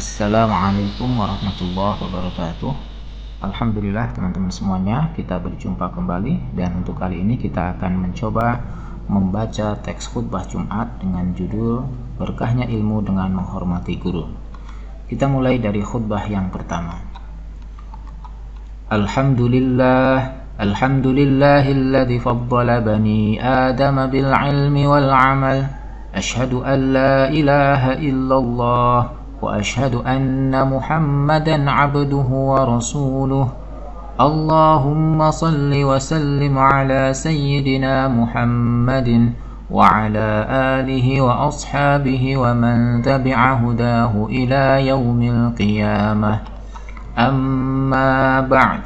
Assalamualaikum warahmatullahi wabarakatuh. Alhamdulillah teman-teman semuanya, kita berjumpa kembali. Dan untuk kali ini kita akan mencoba membaca teks khutbah Jumat dengan judul Berkahnya Ilmu dengan Menghormati Guru. Kita mulai dari khutbah yang pertama. Alhamdulillahilladzi faddala bani Adam bil ilmi wal amal. Ashhadu an la ilaha illallah وأشهد أن محمدا عبده ورسوله اللهم صل وسلم على سيدنا محمد وعلى آله وأصحابه ومن تبع هداه إلى يوم القيامة أما بعد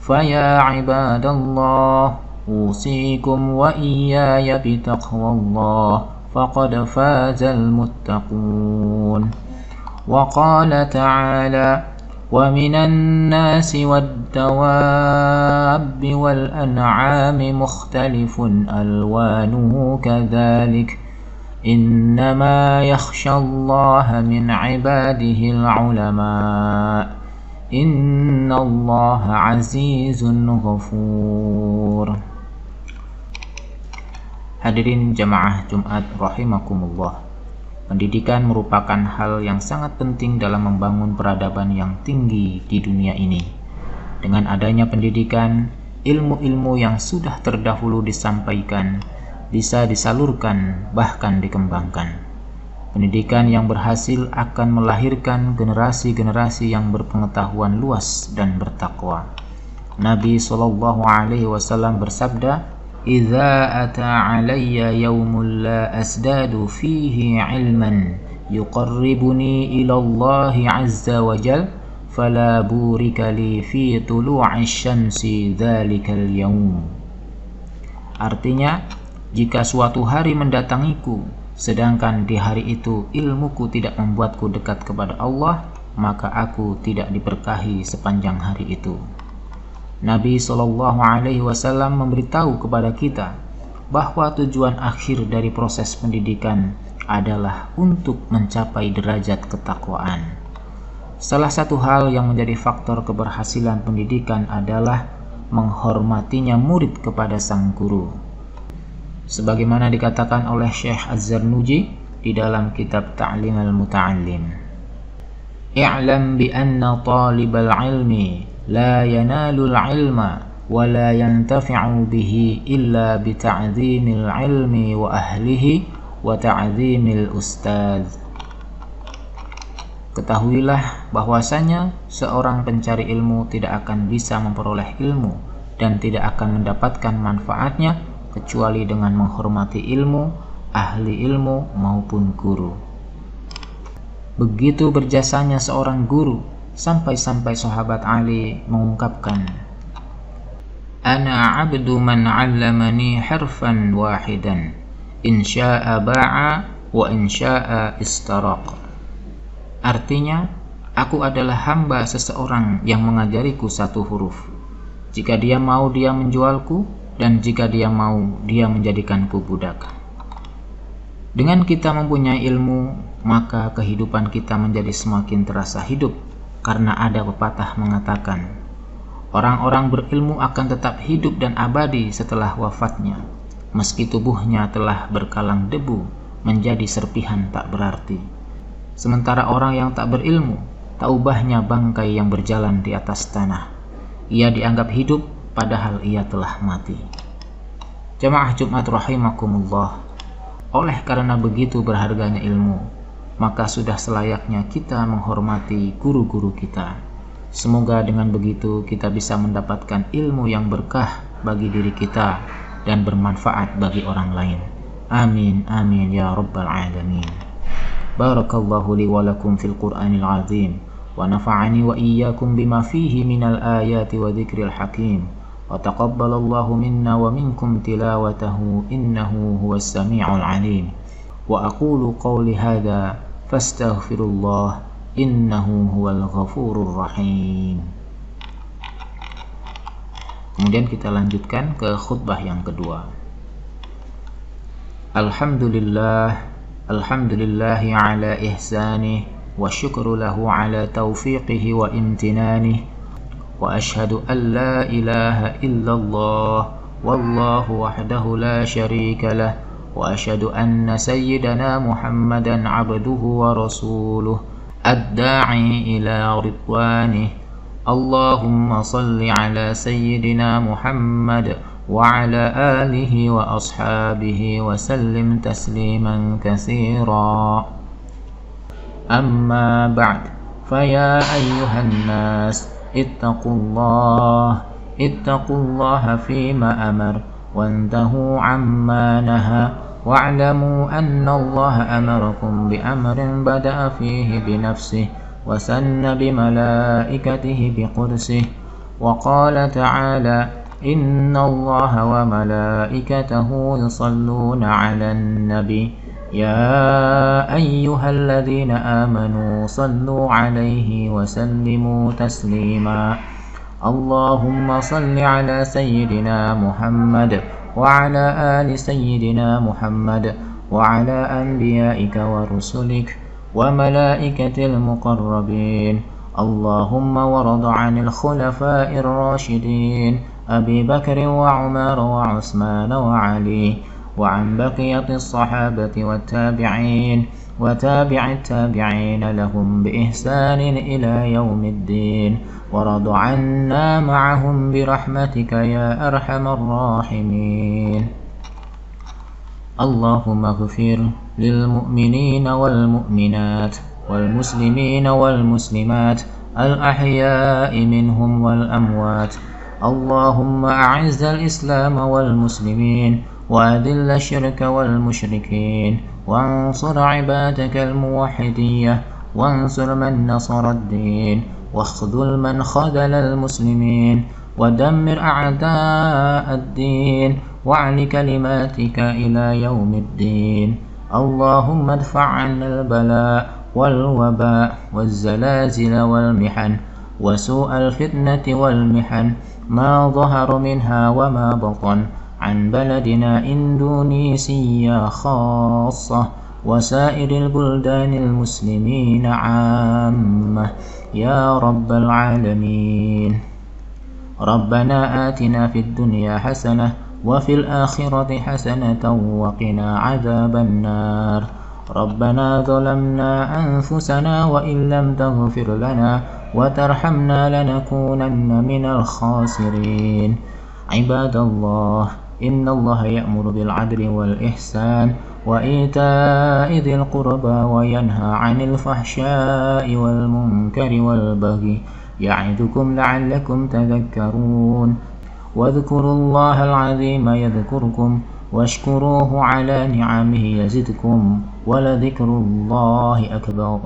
فيا عباد الله أوصيكم وإياي بتقوى الله فقد فاز المتقون وقال تعالى ومن الناس والدواب والأنعام مختلف ألوانه كذلك إنما يخشى الله من عباده العلماء إن الله عزيز غفور. Hadirin jamaah Jumat rahimakumullah. Pendidikan merupakan hal yang sangat penting dalam membangun peradaban yang tinggi di dunia ini. Dengan adanya pendidikan, ilmu-ilmu yang sudah terdahulu disampaikan bisa disalurkan, bahkan dikembangkan. Pendidikan yang berhasil akan melahirkan generasi-generasi yang berpengetahuan luas dan bertakwa. Nabi SAW bersabda, إذا أتى علي يوم لا أزداد فيه علما يقربني إلى الله عز وجل فلا بورك لي في طلوع الشمس ذلك اليوم. Artinya, jika suatu hari mendatangiku, sedangkan di hari itu ilmuku tidak membuatku dekat kepada Allah, maka aku tidak diberkahi sepanjang hari itu. Nabi SAW memberitahu kepada kita bahwa tujuan akhir dari proses pendidikan adalah untuk mencapai derajat ketakwaan. Salah satu hal yang menjadi faktor keberhasilan pendidikan adalah menghormatinya murid kepada sang guru. Sebagaimana dikatakan oleh Syekh Az-Zarnuji di dalam kitab Ta'lim al-Muta'allim. I'lam bi anna talibal ilmi لا ينال العلم ولا ينتفع به إلا بتعظيم العلم وأهله وتعظيم الأستاذ. Ketahuilah bahwasanya seorang pencari ilmu tidak akan bisa memperoleh ilmu dan tidak akan mendapatkan manfaatnya kecuali dengan menghormati ilmu, ahli ilmu maupun guru. Begitu berjasanya seorang guru sampai-sampai sahabat Ali mengungkapkan, Ana abdu man 'allamani harfan wahidan in syaa ba'a wa in syaa istaraq. Artinya, aku adalah hamba seseorang yang mengajariku satu huruf. Jika dia mau, dia menjualku, dan jika dia mau, dia menjadikanku budak. Dengan kita mempunyai ilmu, maka kehidupan kita menjadi semakin terasa hidup. Karena ada pepatah mengatakan, orang-orang berilmu akan tetap hidup dan abadi setelah wafatnya, meski tubuhnya telah berkalang debu menjadi serpihan tak berarti. Sementara orang yang tak berilmu, tak ubahnya bangkai yang berjalan di atas tanah. Ia dianggap hidup padahal ia telah mati. Jamaah Jumat rahimakumullah. Oleh karena begitu berharganya ilmu, maka sudah selayaknya kita menghormati guru-guru kita. Semoga dengan begitu kita bisa mendapatkan ilmu yang berkah bagi diri kita dan bermanfaat bagi orang lain. Amin amin ya rabbal alamin. Barakallahu li wa lakum fil Qur'anil azim wa nafa'ani wa iyyakum bima fihi minal ayati wa dzikril hakim wa taqabbalallahu minna wa minkum tilawatahu innahu huwas sami'ul alim. Wa aqulu qawli hadza fastaghfirullah innahu huwal ghafurur rahim. Kemudian kita lanjutkan ke khutbah yang kedua. Alhamdulillah Alhamdulillahi ala ihsanih والشكر له على توفيقه وامتنانه، وأشهد أن لا إله إلا الله والله وحده لا شريك له، وأشهد أن سيدنا محمدا عبده ورسوله الداعي إلى رضوانه. اللهم صل على سيدنا محمد وعلى آله وأصحابه وسلم تسليما كثيرا. أما بعد، فيا أيها الناس اتقوا الله فيما أمر وانتهوا عما نهى، واعلموا أن الله أمركم بأمر بدأ فيه بنفسه وسن بملائكته بقدسه، وقال تعالى: إن الله وملائكته يصلون على النبي يا أيها الذين آمنوا صلوا عليه وسلموا تسليما. اللهم صل على سيدنا محمد وعلى آل سيدنا محمد وعلى أنبيائك ورسلك وملائكة المقربين. اللهم ورض عن الخلفاء الراشدين أبي بكر وعمر وعثمان وعلي، وعن بقية الصحابة والتابعين وتابع التابعين لهم بإحسان إلى يوم الدين، ورض عنا معهم برحمتك يا أرحم الراحمين. اللهم اغفر للمؤمنين والمؤمنات والمسلمين والمسلمات الأحياء منهم والأموات. اللهم أعز الإسلام والمسلمين وأذل الشرك والمشركين، وانصر عبادك الموحدية، وانصر من نصر الدين، واخذل من خذل المسلمين، ودمر أعداء الدين، واعل كلماتك إلى يوم الدين. اللهم ادفع عنا البلاء والوباء والزلازل والمحن وسوء الفتنة والمحن ما ظهر منها وما بطن عن بلدنا إندونيسيا خاصة وسائر البلدان المسلمين عامة يا رب العالمين. ربنا آتنا في الدنيا حسنة وفي الآخرة حسنة وقنا عذاب النار. ربنا ظلمنا أنفسنا وإن لم تغفر لنا وترحمنا لنكونن من الخاسرين. عباد الله، إن الله يأمر بالعدل والإحسان وإيتاء ذي القربى وينهى عن الفحشاء والمنكر والبغي، يعظكم لعلكم تذكرون. واذكروا الله العظيم يذكركم واشكروه على نعمه يزدكم ولذكر الله أكبر.